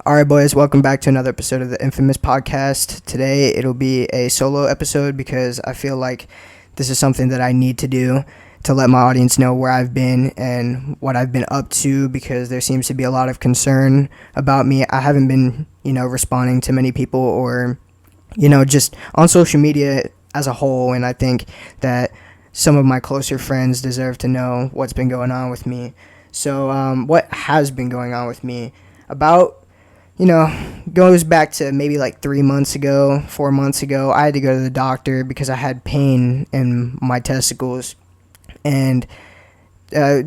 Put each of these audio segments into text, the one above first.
All right, boys, welcome back to another episode of the infAMOus podcast. Today, it'll be a solo episode because I feel like this is something that I need to do to let my audience know where I've been and what I've been up to, because there seems to be a lot of concern about me. I haven't been, responding to many people or, just on social media as a whole, and I think that some of my closer friends deserve to know what's been going on with me. So, what has been going on with me? Goes back to maybe like 4 months ago, I had to go to the doctor because I had pain in my testicles. And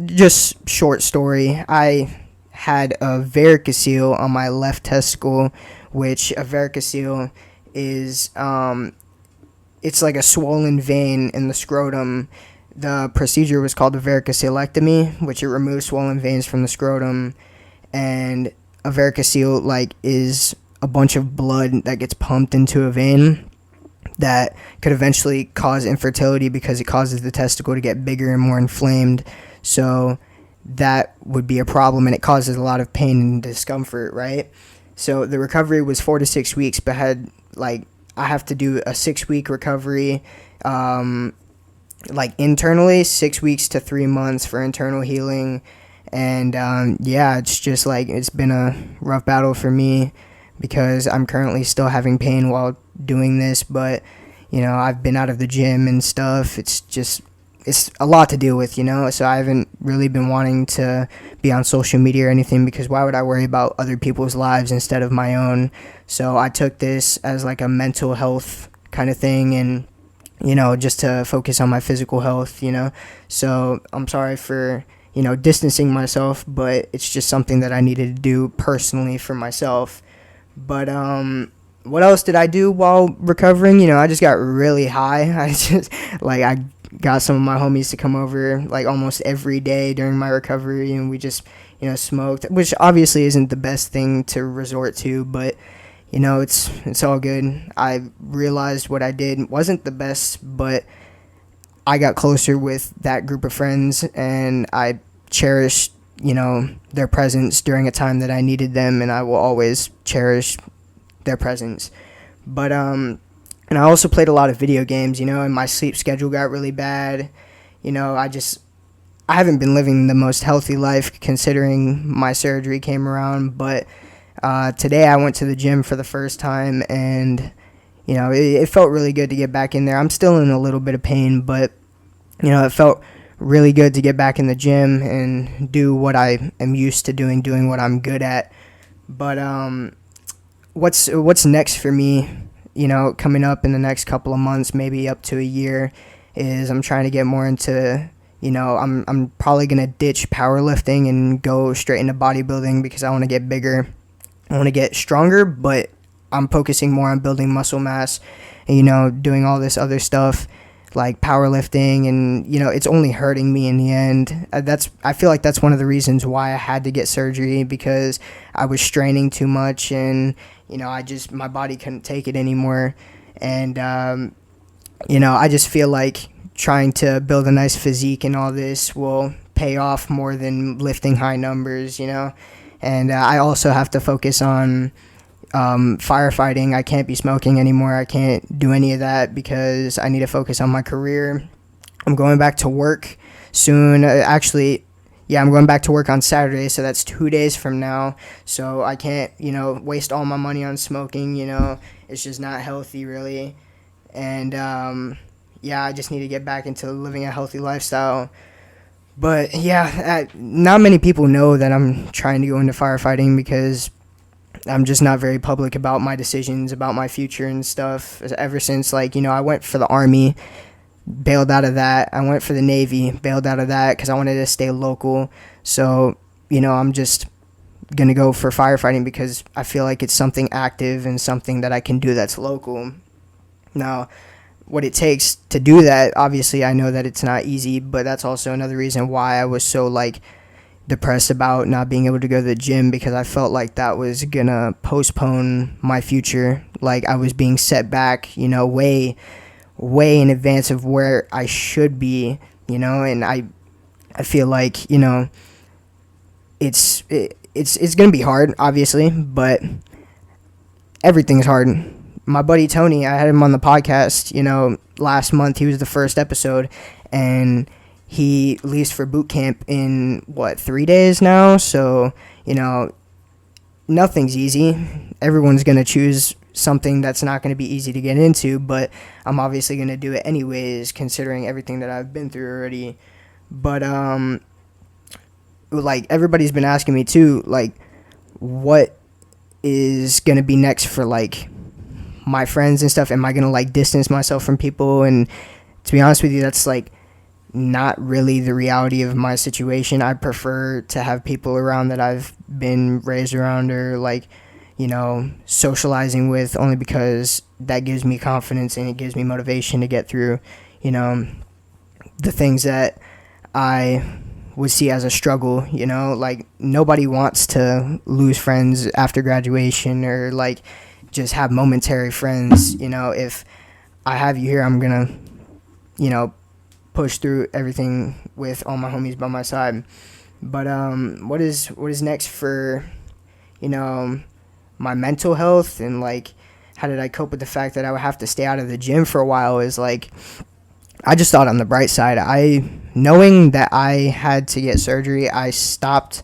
just short story, I had a varicocele on my left testicle, which a varicocele is, it's like a swollen vein in the scrotum. The procedure was called the Varicoceleectomy, which it removes swollen veins from the scrotum. And a varicocele is a bunch of blood that gets pumped into a vein that could eventually cause infertility because it causes the testicle to get bigger and more inflamed. So that would be a problem, and it causes a lot of pain and discomfort, right? So the recovery was 4 to 6 weeks, but I have to do a 6-week recovery, internally, 6 weeks to 3 months for internal healing. And it's just it's been a rough battle for me because I'm currently still having pain while doing this, but I've been out of the gym and stuff. It's a lot to deal with, so I haven't really been wanting to be on social media or anything, because why would I worry about other people's lives instead of my own? So I took this as a mental health kind of thing, and just to focus on my physical health. So I'm sorry for distancing myself, but it's just something that I needed to do personally for myself. But what else did I do while recovering? I just got really high. I got some of my homies to come over almost every day during my recovery, and we just smoked, which obviously isn't the best thing to resort to, but it's all good. I realized what I did wasn't the best, but I got closer with that group of friends, and I cherished, their presence during a time that I needed them, and I will always cherish their presence. But, and I also played a lot of video games, and my sleep schedule got really bad. I haven't been living the most healthy life considering my surgery came around, but today I went to the gym for the first time, and it felt really good to get back in there. I'm still in a little bit of pain, but, it felt really good to get back in the gym and do what I am used to doing what I'm good at. But what's next for me, coming up in the next couple of months, maybe up to a year, is I'm trying to get more into, I'm probably going to ditch powerlifting and go straight into bodybuilding because I want to get bigger. I want to get stronger, but I'm focusing more on building muscle mass and, doing all this other stuff like powerlifting, and it's only hurting me in the end. I feel like that's one of the reasons why I had to get surgery, because I was straining too much, and my body couldn't take it anymore. And I just feel like trying to build a nice physique and all this will pay off more than lifting high numbers, and I also have to focus on firefighting. I can't be smoking anymore. I can't do any of that because I need to focus on my career. I'm going back to work soon. I'm going back to work on Saturday, so that's 2 days from now. So I can't, waste all my money on smoking. It's just not healthy, really. And I just need to get back into living a healthy lifestyle. But not many people know that I'm trying to go into firefighting because I'm just not very public about my decisions, about my future and stuff. Ever since, I went for the Army, bailed out of that. I went for the Navy, bailed out of that because I wanted to stay local. So, I'm just going to go for firefighting because I feel like it's something active and something that I can do that's local. Now, what it takes to do that, obviously, I know that it's not easy, but that's also another reason why I was so, depressed about not being able to go to the gym, because I felt like that was gonna postpone my future. I was being set back, way in advance of where I should be, and I feel like, it's gonna be hard, obviously, but everything's hard. My buddy Tony, I had him on the podcast, last month. He was the first episode, and he leaves for boot camp in 3 days now. So, nothing's easy. Everyone's going to choose something that's not going to be easy to get into, but I'm obviously going to do it anyways, considering everything that I've been through already. But, everybody's been asking me too, what is going to be next for, my friends and stuff. Am I going to, distance myself from people? And to be honest with you, that's, not really the reality of my situation. I prefer to have people around that I've been raised around or socializing with, only because that gives me confidence and it gives me motivation to get through, the things that I would see as a struggle. Nobody wants to lose friends after graduation or just have momentary friends. If I have you here, I'm gonna, push through everything with all my homies by my side. But what is next for my mental health, and how did I cope with the fact that I would have to stay out of the gym for a while? Is I just thought on the bright side. Knowing that I had to get surgery, I stopped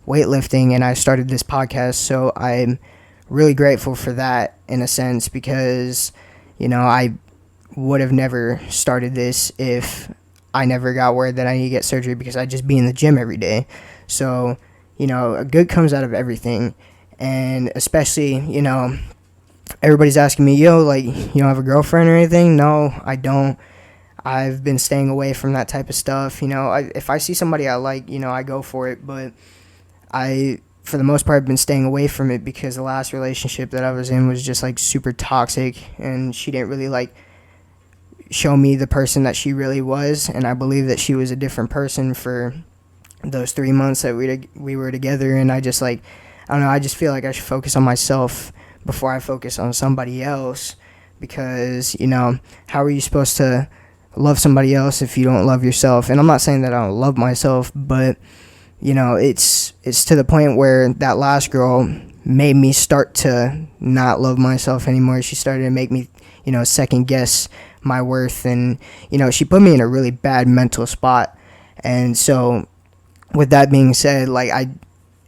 weightlifting and I started this podcast. So I'm really grateful for that, in a sense, because I would have never started this if I never got word that I need to get surgery, because I'd just be in the gym every day. So, a good comes out of everything. And especially, everybody's asking me, yo, you don't have a girlfriend or anything? No, I don't. I've been staying away from that type of stuff. If I see somebody I like, I go for it. But for the most part, I've been staying away from it because the last relationship that I was in was just super toxic, and she didn't really show me the person that she really was. And I believe that she was a different person for those 3 months that we were together. And I just I don't know, I just feel like I should focus on myself before I focus on somebody else, because how are you supposed to love somebody else if you don't love yourself? And I'm not saying that I don't love myself, but it's to the point where that last girl made me start to not love myself anymore. She started to make me second guess my worth, and she put me in a really bad mental spot. And so with that being said,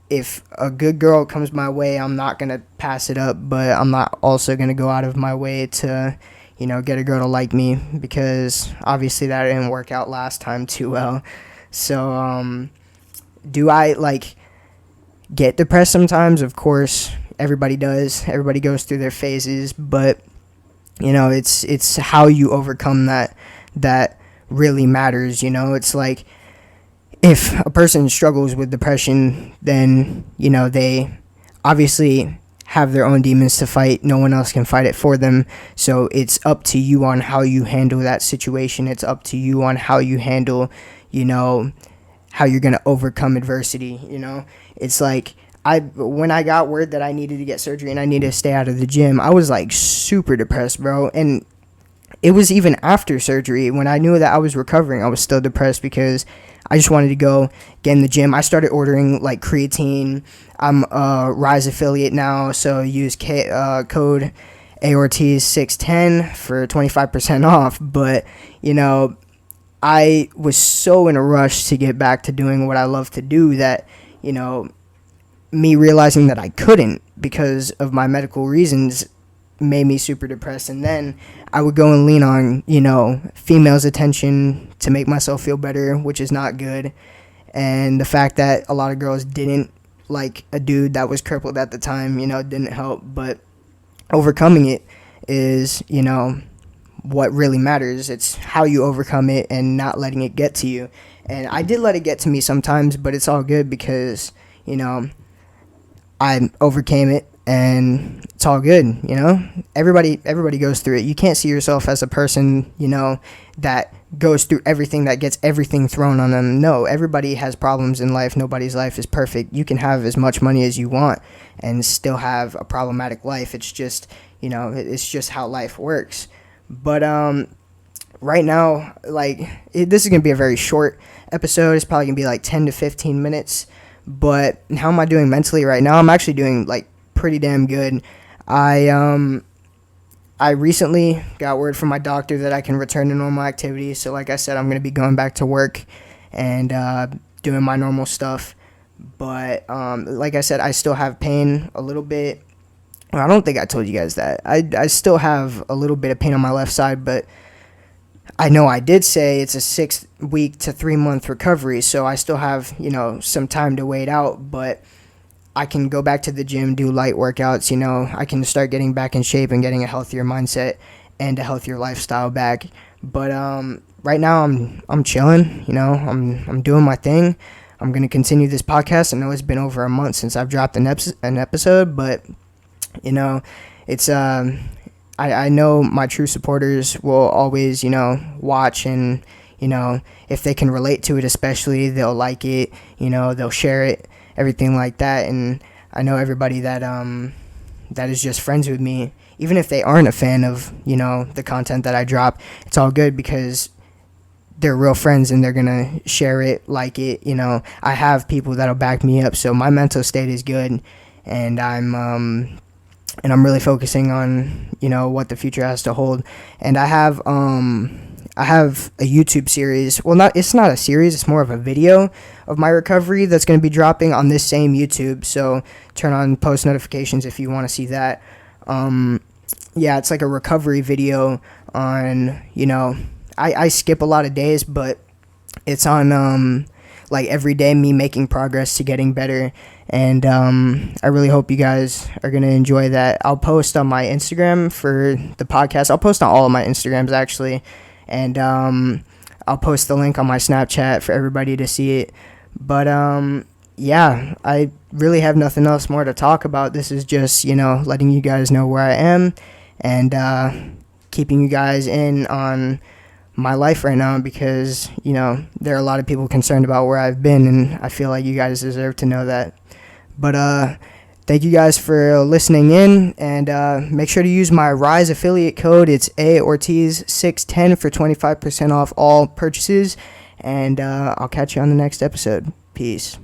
if a good girl comes my way, I'm not gonna pass it up, but I'm not also gonna go out of my way to get a girl to like me, because obviously that didn't work out last time too well. So do I get depressed sometimes? Of course, everybody does. Everybody goes through their phases, but it's how you overcome that really matters. It's if a person struggles with depression, then they obviously have their own demons to fight. No one else can fight it for them. So it's up to you on how you handle that situation. It's up to you on how you handle how you're going to overcome adversity. It's when I got word that I needed to get surgery and I needed to stay out of the gym, I was super depressed, bro. And it was even after surgery, when I knew that I was recovering, I was still depressed, because I just wanted to go get in the gym. I started ordering creatine. I'm a Rise affiliate now, so use code AORTs610 for 25% off. But I was so in a rush to get back to doing what I love to do that me realizing that I couldn't because of my medical reasons made me super depressed. And then I would go and lean on females' attention to make myself feel better, which is not good. And the fact that a lot of girls didn't like a dude that was crippled at the time didn't help. But overcoming it is what really matters. It's how you overcome it and not letting it get to you. And I did let it get to me sometimes, but it's all good, because I overcame it, and it's all good. Everybody goes through it. You can't see yourself as a person that goes through everything, that gets everything thrown on them. No, everybody has problems in life. Nobody's life is perfect. You can have as much money as you want and still have a problematic life. It's just it's just how life works. But right now, this is gonna be a very short episode. It's probably gonna be 10 to 15 minutes. But how am I doing mentally right now? I'm actually doing like pretty damn good. I recently got word from my doctor that I can return to normal activities. So like I said, I'm going to be going back to work and doing my normal stuff. But like I said, I still have pain a little bit. Well, I don't think I told you guys that. I still have a little bit of pain on my left side, but I know I did say it's a 6-week to 3-month recovery. So I still have, some time to wait out, but I can go back to the gym, do light workouts, I can start getting back in shape and getting a healthier mindset and a healthier lifestyle back. But right now I'm chilling, I'm doing my thing. I'm going to continue this podcast. I know it's been over a month since I've dropped an episode, but it's I know my true supporters will always, watch and, if they can relate to it, especially, they'll like it, they'll share it, everything like that. And I know everybody that is just friends with me, even if they aren't a fan of, the content that I drop, it's all good because they're real friends and they're going to share it, like it, I have people that'll back me up. So my mental state is good, and I'm really focusing on, what the future has to hold. And I have a YouTube series. Well, it's not a series, it's more of a video of my recovery that's going to be dropping on this same YouTube. So turn on post notifications if you want to see that. Yeah, it's like a recovery video on, I skip a lot of days, but it's on like every day me making progress to getting better. And I really hope you guys are going to enjoy that. I'll post on my Instagram for the podcast. I'll post on all of my Instagrams, actually. And I'll post the link on my Snapchat for everybody to see it. But yeah, I really have nothing else more to talk about. This is just, letting you guys know where I am and keeping you guys in on my life right now, because, there are a lot of people concerned about where I've been, and I feel like you guys deserve to know that. But thank you guys for listening in, and make sure to use my Rise affiliate code. It's AOrtiz610 for 25% off all purchases, and I'll catch you on the next episode. Peace.